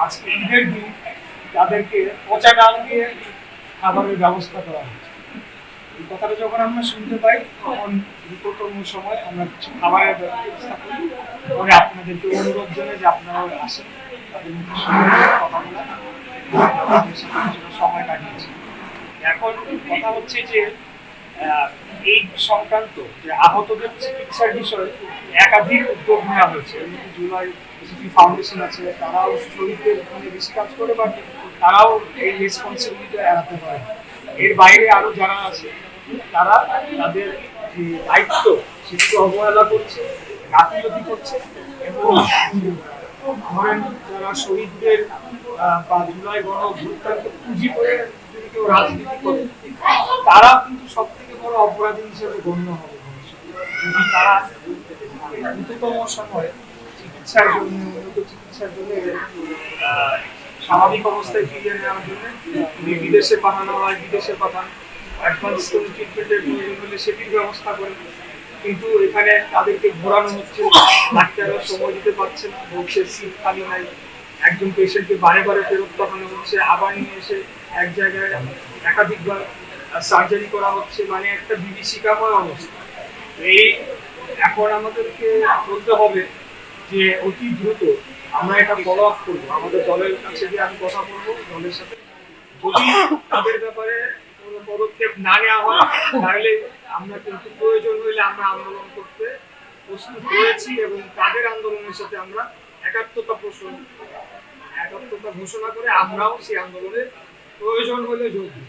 আজকে ঈদের দিন তাদেরকে পচা ডাল দিয়ে খাবারের ব্যবস্থা করা হচ্ছে। এই কথাটা যখন আমরা শুনতে পাই তখন দ্রুততম সময় আমরা কিছু খাবারের ব্যবস্থা করি, পরে আপনাদেরকে অনুরোধ জানাই যে আপনারাও আসেন, তাদের মুখে শুনে কথা বলা, তাদের সাথে কিছুটা সময় কাটিয়েছি। এখন কথা হচ্ছে যে এই সংক্রান্ত যে আহতদের চিকিৎসার বিষয়ে একাধিক উদ্যোগ নেওয়া হয়েছে। জুলাই ফাউন্ডেশন আছে, তারাও শহীদদের নিয়ে বেশি কাজ করে, বাট তারাও এই রেসপন্সিবিলিটি এড়াতে পারে। এর বাইরে আরো যারা আছে তারা তাদের যে দায়িত্ব সেটি অবহেলা করছে, গাফিলতি করছে এবং ধরেন যারা শহীদদের বা জুলাই গণ অভ্যুত্থানকে পুঁজি করে যদি কেউ রাজনীতি করে, তারা কিন্তু সব থেকে বড় অপরাধী হিসেবে গণ্য হবে যদি তারা দ্রুততম সময়ে চিকিৎসার জন্য, উন্নত চিকিৎসার জন্য স্বাভাবিক অবস্থায় ফিরিয়ে নেওয়ার জন্য বিদেশে পাঠানো হয়, বিদেশে পাঠান, অ্যাডভান্স কোনো ট্রিটমেন্টের প্রয়োজন হলে সেটির ব্যবস্থা করে। কিন্তু এখানে তাদেরকে ঘোরানো হচ্ছে, ডাক্তাররা সময় দিতে পারছে না, বলছে সিট খালি নাই, একজন পেশেন্টকে বারে বারে ফেরত পাঠানো হচ্ছে, আবার নিয়ে এসে এক জায়গায় একাধিকবার সার্জারি করা হচ্ছে, মানে একটা বিভীষিকাময় অবস্থা। এই এখন আমাদেরকে বলতে হবে যে অতি দ্রুত আমরা এটা ফলো আপ করবো, আমাদের দলের কাছে গিয়ে আমি কথা বলবো দলের সাথে, যদি তাদের ব্যাপারে কোনো পদক্ষেপ না নেওয়া হয় তাহলে আমরা কিন্তু প্রয়োজন হইলে আমরা আন্দোলন করতে প্রস্তুত রয়েছি এবং তাদের আন্দোলনের সাথে আমরা একাত্মতা ঘোষণা করে আমরাও সেই আন্দোলনে প্রয়োজন হলে যোগ দিই।